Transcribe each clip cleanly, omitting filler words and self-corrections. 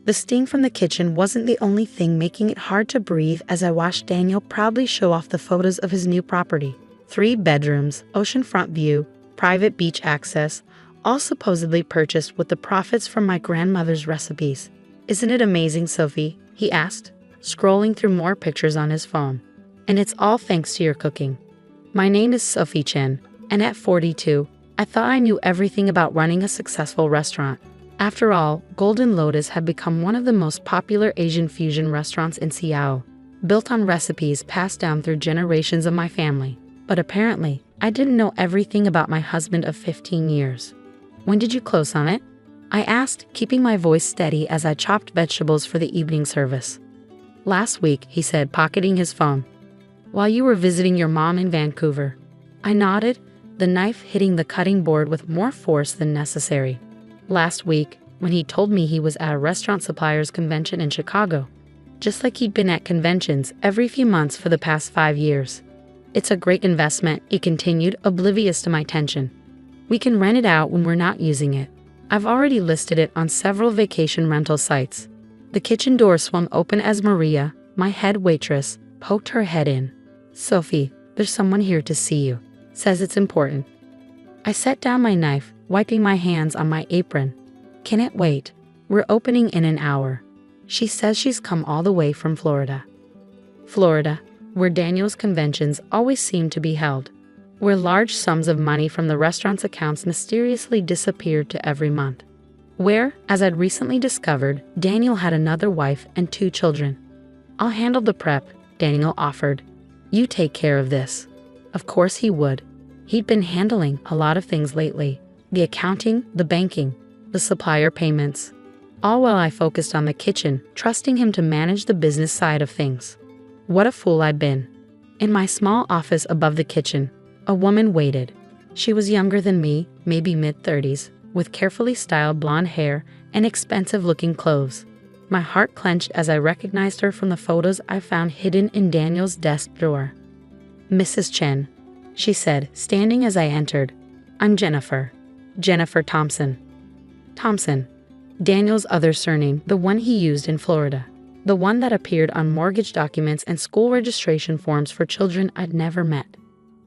The sting from the kitchen wasn't the only thing making it hard to breathe as I watched Daniel proudly show off the photos of his new property. 3 bedrooms, oceanfront view, private beach access, all supposedly purchased with the profits from my grandmother's recipes. "Isn't it amazing, Sophie?" he asked, scrolling through more pictures on his phone. "And it's all thanks to your cooking." My name is Sophie Chen, and at 42, I thought I knew everything about running a successful restaurant. After all, Golden Lotus had become one of the most popular Asian fusion restaurants in Seattle, built on recipes passed down through generations of my family. But apparently, I didn't know everything about my husband of 15 years. "When did you close on it?" I asked, keeping my voice steady as I chopped vegetables for the evening service. "Last week," he said, pocketing his phone. "While you were visiting your mom in Vancouver." I nodded, the knife hitting the cutting board with more force than necessary. Last week, when he told me he was at a restaurant suppliers convention in Chicago, just like he'd been at conventions every few months for the past 5 years. "It's a great investment," he continued, oblivious to my tension. "We can rent it out when we're not using it. I've already listed it on several vacation rental sites." The kitchen door swung open as Maria, my head waitress, poked her head in. "Sophie, there's someone here to see you. Says it's important." I set down my knife, wiping my hands on my apron. "Can it wait? We're opening in an hour." She says she's come all the way from Florida. Florida, where Daniel's conventions always seem to be held, where large sums of money from the restaurant's accounts mysteriously disappeared to every month. Where, as I'd recently discovered, Daniel had another wife and 2 children. "I'll handle the prep," Daniel offered. "You take care of this." Of course he would. He'd been handling a lot of things lately. The accounting, the banking, the supplier payments. All while I focused on the kitchen, trusting him to manage the business side of things. What a fool I'd been. In my small office above the kitchen, a woman waited. She was younger than me, maybe mid-30s, with carefully styled blonde hair and expensive-looking clothes. My heart clenched as I recognized her from the photos I found hidden in Daniel's desk drawer. "Mrs. Chen," she said, standing as I entered. "I'm Jennifer. Jennifer Thompson." Thompson. Daniel's other surname, the one he used in Florida. The one that appeared on mortgage documents and school registration forms for children I'd never met.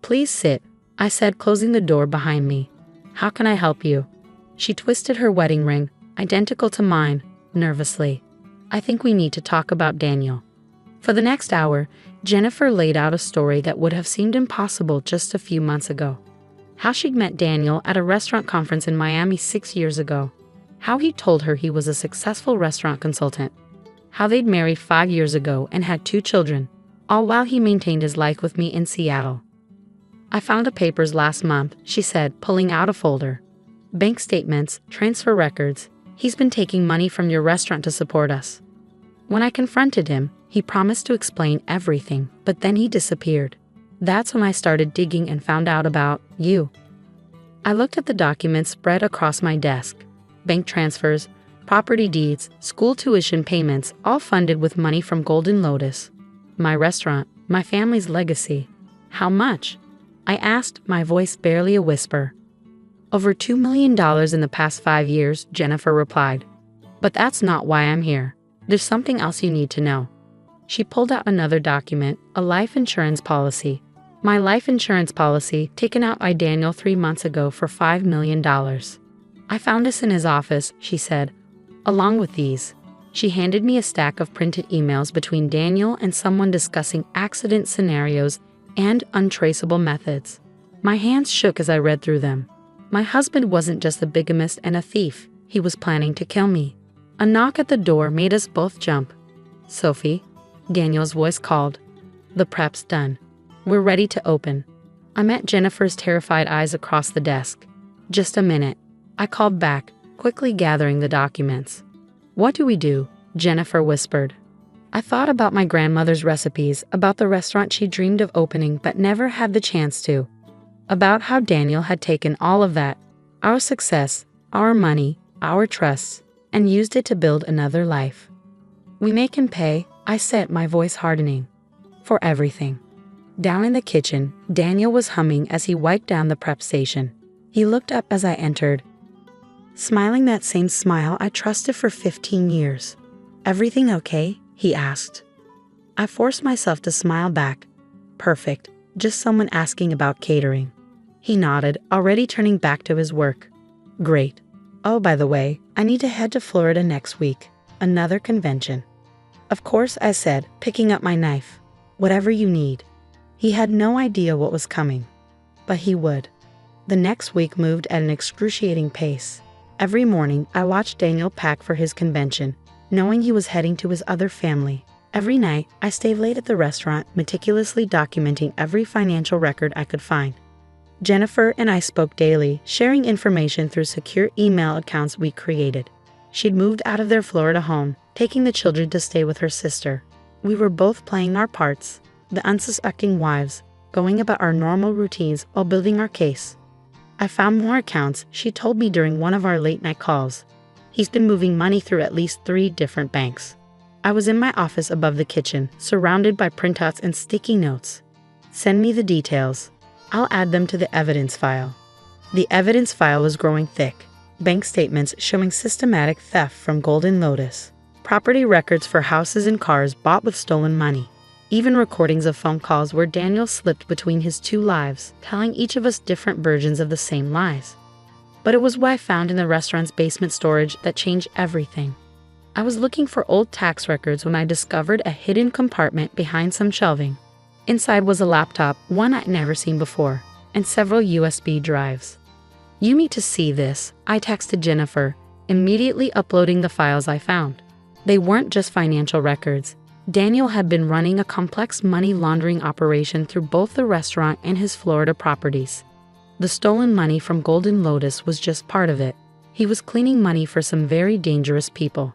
"Please sit," I said, closing the door behind me. "How can I help you?" She twisted her wedding ring, identical to mine, nervously. "I think we need to talk about Daniel." For the next hour, Jennifer laid out a story that would have seemed impossible just a few months ago. How she'd met Daniel at a restaurant conference in Miami 6 years ago. How he told her he was a successful restaurant consultant. How they'd married 5 years ago and had 2 children, all while he maintained his life with me in Seattle. "I found the papers last month," she said, pulling out a folder. "Bank statements, transfer records. He's been taking money from your restaurant to support us." When I confronted him, he promised to explain everything, but then he disappeared. That's when I started digging and found out about you. I looked at the documents spread across my desk. Bank transfers, property deeds, school tuition payments, all funded with money from Golden Lotus. My restaurant, my family's legacy. "How much?" I asked, my voice barely a whisper. "Over $2 million in the past 5 years, Jennifer replied. "But that's not why I'm here. There's something else you need to know." She pulled out another document, a life insurance policy. My life insurance policy, taken out by Daniel 3 months ago for $5 million. "I found this in his office," she said. "Along with these." She handed me a stack of printed emails between Daniel and someone discussing accident scenarios and untraceable methods. My hands shook as I read through them. My husband wasn't just a bigamist and a thief. He was planning to kill me. A knock at the door made us both jump. "Sophie," Daniel's voice called. "The prep's done. We're ready to open." I met Jennifer's terrified eyes across the desk. "Just a minute," I called back, quickly gathering the documents. "What do we do?" Jennifer whispered. I thought about my grandmother's recipes, about the restaurant she dreamed of opening but never had the chance to. About how Daniel had taken all of that, our success, our money, our trusts, and used it to build another life. "We make him pay," I said, my voice hardening. "For everything." Down in the kitchen, Daniel was humming as he wiped down the prep station. He looked up as I entered, smiling that same smile I trusted for 15 years. Everything okay? He asked. I forced myself to smile back. Perfect, just someone asking about catering. He nodded, already turning back to his work. Great. Oh, by the way, I need to head to Florida next week. Another convention. Of course, I said, picking up my knife. Whatever you need. He had no idea what was coming. But he would. The next week moved at an excruciating pace. Every morning, I watched Daniel pack for his convention, knowing he was heading to his other family. Every night, I stayed late at the restaurant, meticulously documenting every financial record I could find. Jennifer and I spoke daily, sharing information through secure email accounts we created. She'd moved out of their Florida home, taking the children to stay with her sister. We were both playing our parts, the unsuspecting wives, going about our normal routines while building our case. I found more accounts, she told me during one of our late-night calls. He's been moving money through at least 3 different banks. I was in my office above the kitchen, surrounded by printouts and sticky notes. Send me the details. I'll add them to the evidence file. The evidence file was growing thick. Bank statements showing systematic theft from Golden Lotus. Property records for houses and cars bought with stolen money. Even recordings of phone calls where Daniel slipped between his 2 lives, telling each of us different versions of the same lies. But it was what I found in the restaurant's basement storage that changed everything. I was looking for old tax records when I discovered a hidden compartment behind some shelving. Inside was a laptop, one I'd never seen before, and several USB drives. You need to see this, I texted Jennifer, immediately uploading the files I found. They weren't just financial records. Daniel had been running a complex money laundering operation through both the restaurant and his Florida properties. The stolen money from Golden Lotus was just part of it. He was cleaning money for some very dangerous people.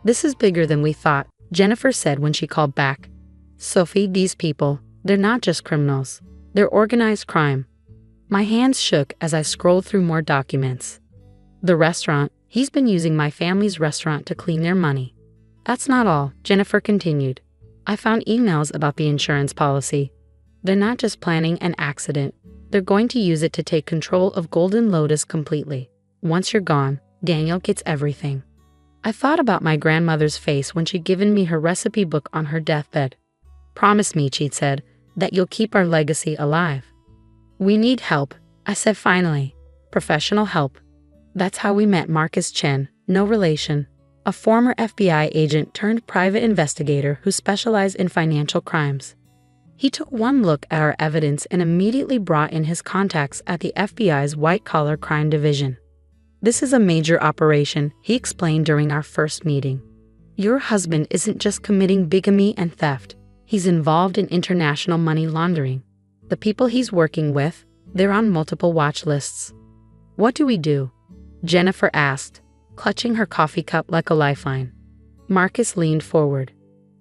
This is bigger than we thought, Jennifer said when she called back. Sophie, these people, they're not just criminals. They're organized crime. My hands shook as I scrolled through more documents. The restaurant, he's been using my family's restaurant to clean their money. That's not all, Jennifer continued. I found emails about the insurance policy. They're not just planning an accident. They're going to use it to take control of Golden Lotus completely. Once you're gone, Daniel gets everything. I thought about my grandmother's face when she'd given me her recipe book on her deathbed. Promise me, she'd said, that you'll keep our legacy alive. We need help, I said finally. Professional help. That's how we met Marcus Chen, no relation. A former FBI agent turned private investigator who specialized in financial crimes. He took one look at our evidence and immediately brought in his contacts at the FBI's white-collar crime division. This is a major operation, he explained during our first meeting. Your husband isn't just committing bigamy and theft. He's involved in international money laundering. The people he's working with, they're on multiple watch lists. What do we do? Jennifer asked, clutching her coffee cup like a lifeline. Marcus leaned forward.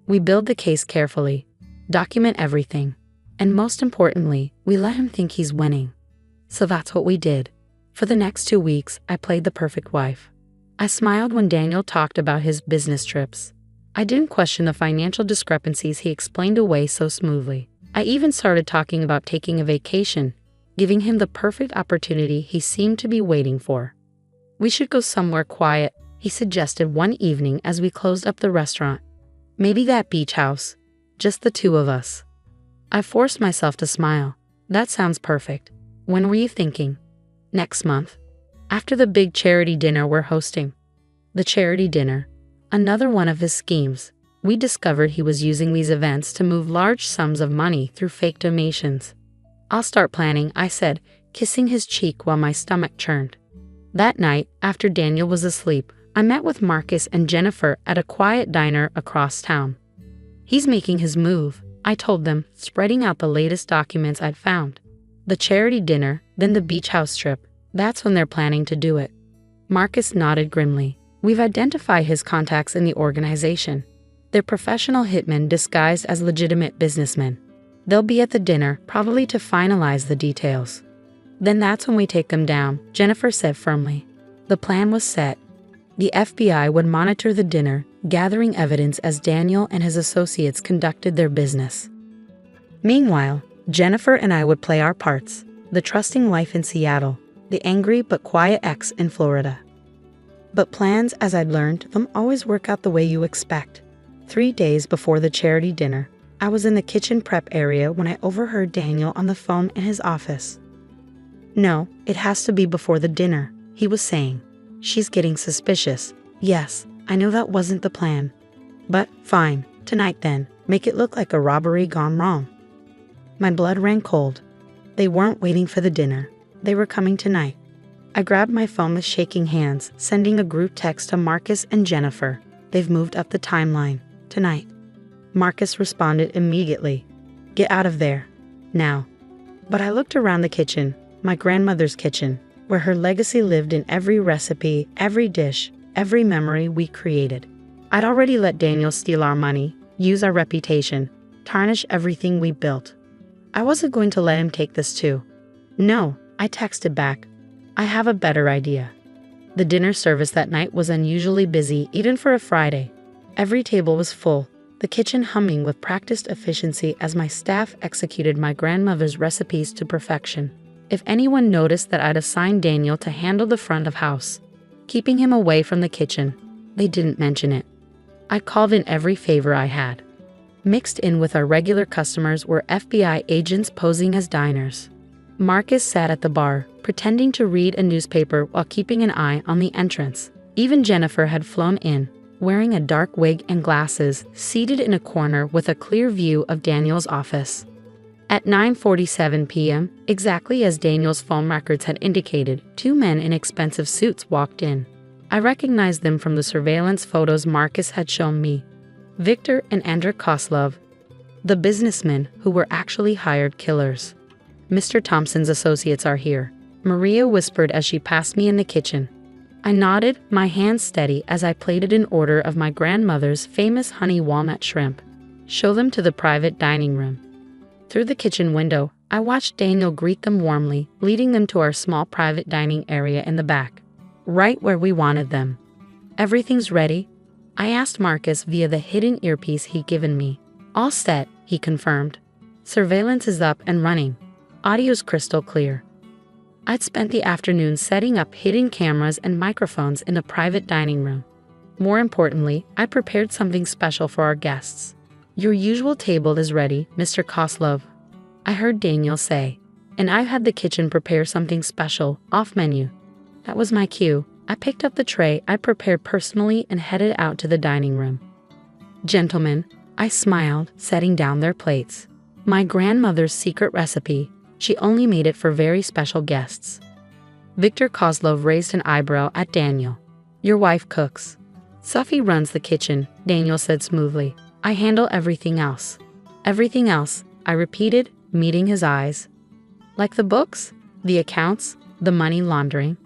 We build the case carefully, document everything, and most importantly, we let him think he's winning. So that's what we did. For the next 2 weeks, I played the perfect wife. I smiled when Daniel talked about his business trips. I didn't question the financial discrepancies he explained away so smoothly. I even started talking about taking a vacation, giving him the perfect opportunity he seemed to be waiting for. We should go somewhere quiet, he suggested one evening as we closed up the restaurant. Maybe that beach house. Just the 2 of us. I forced myself to smile. That sounds perfect. When were you thinking? Next month. After the big charity dinner we're hosting. The charity dinner. Another one of his schemes. We discovered he was using these events to move large sums of money through fake donations. I'll start planning, I said, kissing his cheek while my stomach churned. That night, after Daniel was asleep, I met with Marcus and Jennifer at a quiet diner across town. He's making his move, I told them, spreading out the latest documents I'd found. The charity dinner, then the beach house trip. That's when they're planning to do it. Marcus nodded grimly. We've identified his contacts in the organization. They're professional hitmen disguised as legitimate businessmen. They'll be at the dinner, probably to finalize the details. Then that's when we take them down, Jennifer said firmly. The plan was set. The FBI would monitor the dinner, gathering evidence as Daniel and his associates conducted their business. Meanwhile, Jennifer and I would play our parts, the trusting wife in Seattle, the angry but quiet ex in Florida. But plans, as I'd learned, don't always work out the way you expect. 3 days before the charity dinner, I was in the kitchen prep area when I overheard Daniel on the phone in his office. "No, it has to be before the dinner," he was saying. "She's getting suspicious." Yes, I knew that wasn't the plan. But fine, tonight then, make it look like a robbery gone wrong. My blood ran cold. They weren't waiting for the dinner. They were coming tonight. I grabbed my phone with shaking hands, sending a group text to Marcus and Jennifer. "They've moved up the timeline. Tonight." Marcus responded immediately. "Get out of there. Now." But I looked around the kitchen, my grandmother's kitchen, where her legacy lived in every recipe, every dish, every memory we created. I'd already let Daniel steal our money, use our reputation, tarnish everything we built. I wasn't going to let him take this too. "No," I texted back. "I have a better idea." The dinner service that night was unusually busy, even for a Friday. Every table was full, the kitchen humming with practiced efficiency as my staff executed my grandmother's recipes to perfection. If anyone noticed that I'd assigned Daniel to handle the front of house, keeping him away from the kitchen, they didn't mention it. I called in every favor I had. Mixed in with our regular customers were FBI agents posing as diners. Marcus sat at the bar, pretending to read a newspaper while keeping an eye on the entrance. Even Jennifer had flown in, wearing a dark wig and glasses, seated in a corner with a clear view of Daniel's office. At 9:47 p.m., exactly as Daniel's phone records had indicated, 2 men in expensive suits walked in. I recognized them from the surveillance photos Marcus had shown me. Victor and Andrew Koslov, the businessmen who were actually hired killers. "Mr. Thompson's associates are here," Maria whispered as she passed me in the kitchen. I nodded, my hands steady as I plated an order of my grandmother's famous honey walnut shrimp. "Show them to the private dining room." Through the kitchen window, I watched Daniel greet them warmly, leading them to our small private dining area in the back, right where we wanted them. "Everything's ready?" I asked Marcus via the hidden earpiece he'd given me. "All set," he confirmed. "Surveillance is up and running. Audio's crystal clear." I'd spent the afternoon setting up hidden cameras and microphones in the private dining room. More importantly, I prepared something special for our guests. "Your usual table is ready, Mr. Koslov," I heard Daniel say, "and I've had the kitchen prepare something special, off-menu." That was my cue. I picked up the tray I prepared personally and headed out to the dining room. "Gentlemen," I smiled, setting down their plates. "My grandmother's secret recipe. She only made it for very special guests." Victor Koslov raised an eyebrow at Daniel. "Your wife cooks." "Sophie runs the kitchen," Daniel said smoothly. "I handle everything else." "Everything else," I repeated, meeting his eyes. "Like the books, the accounts, the money laundering?"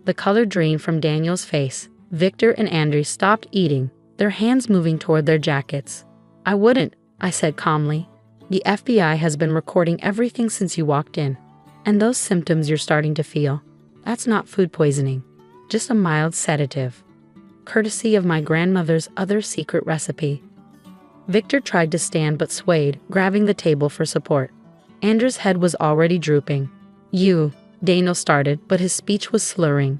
The color drained from Daniel's face. Victor and Andrew stopped eating, their hands moving toward their jackets. "I wouldn't," I said calmly. "The FBI has been recording everything since you walked in. And those symptoms you're starting to feel, that's not food poisoning, just a mild sedative. Courtesy of my grandmother's other secret recipe." Victor tried to stand but swayed, grabbing the table for support. Andrew's head was already drooping. "You," Daniel started, but his speech was slurring.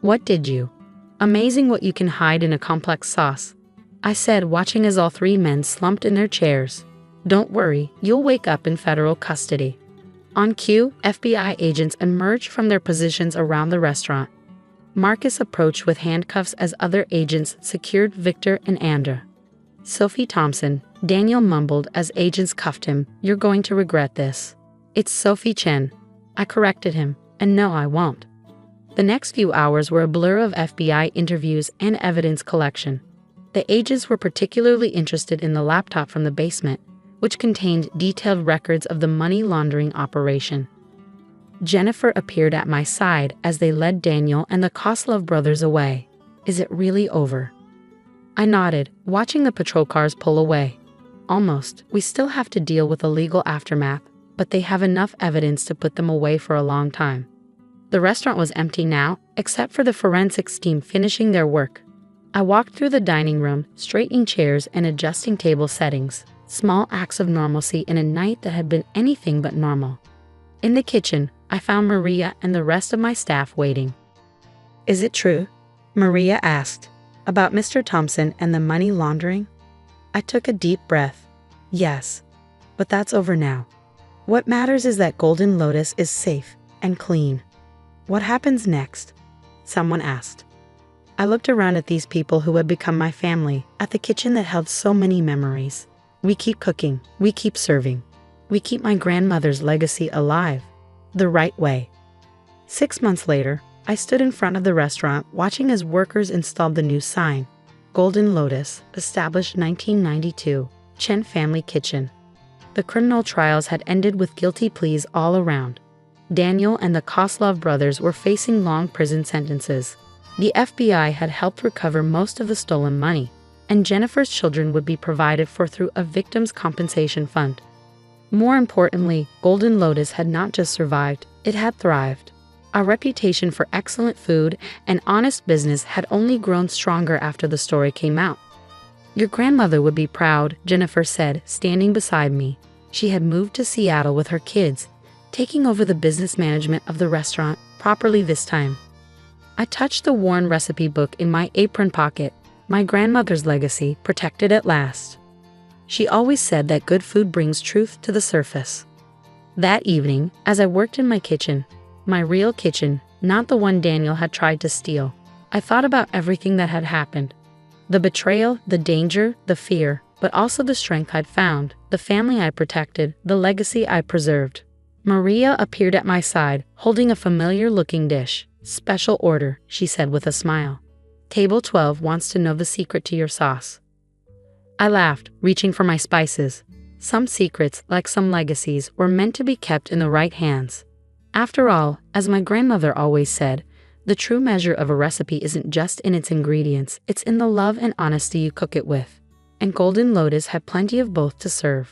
"What did you?" "Amazing what you can hide in a complex sauce," I said, watching as all 3 men slumped in their chairs. "Don't worry, you'll wake up in federal custody." On cue, FBI agents emerged from their positions around the restaurant. Marcus approached with handcuffs as other agents secured Victor and Andrew. "Sophie Thompson," Daniel mumbled as agents cuffed him. "You're going to regret this." "It's Sophie Chen," I corrected him, "and no, I won't." The next few hours were a blur of FBI interviews and evidence collection. The agents were particularly interested in the laptop from the basement, which contained detailed records of the money laundering operation. Jennifer appeared at my side as they led Daniel and the Koslov brothers away. "Is it really over?" I nodded, watching the patrol cars pull away. "Almost. We still have to deal with the legal aftermath, but they have enough evidence to put them away for a long time." The restaurant was empty now, except for the forensics team finishing their work. I walked through the dining room, straightening chairs and adjusting table settings, small acts of normalcy in a night that had been anything but normal. In the kitchen, I found Maria and the rest of my staff waiting. "Is it true?" Maria asked. About Mr. Thompson and the money laundering? I took a deep breath. Yes, but that's over now. What matters is that Golden Lotus is safe and clean. What happens next? Someone asked. I looked around at these people who had become my family, at the kitchen that held so many memories. We keep cooking, we keep serving. We keep my grandmother's legacy alive, the right way. 6 months later, I stood in front of the restaurant watching as workers installed the new sign, Golden Lotus, established 1992, Chen Family Kitchen. The criminal trials had ended with guilty pleas all around. Daniel and the Koslov brothers were facing long prison sentences. The FBI had helped recover most of the stolen money, and Jennifer's children would be provided for through a victims' compensation fund. More importantly, Golden Lotus had not just survived, it had thrived. Our reputation for excellent food and honest business had only grown stronger after the story came out. Your grandmother would be proud, Jennifer said, standing beside me. She had moved to Seattle with her kids, taking over the business management of the restaurant, properly this time. I touched the worn recipe book in my apron pocket, my grandmother's legacy protected at last. She always said that good food brings truth to the surface. That evening, as I worked in my kitchen, my real kitchen, not the one Daniel had tried to steal, I thought about everything that had happened. The betrayal, the danger, the fear, but also the strength I'd found, the family I protected, the legacy I preserved. Maria appeared at my side, holding a familiar-looking dish. Special order, she said with a smile. Table 12 wants to know the secret to your sauce. I laughed, reaching for my spices. Some secrets, like some legacies, were meant to be kept in the right hands. After all, as my grandmother always said, the true measure of a recipe isn't just in its ingredients, it's in the love and honesty you cook it with. And Golden Lotus had plenty of both to serve.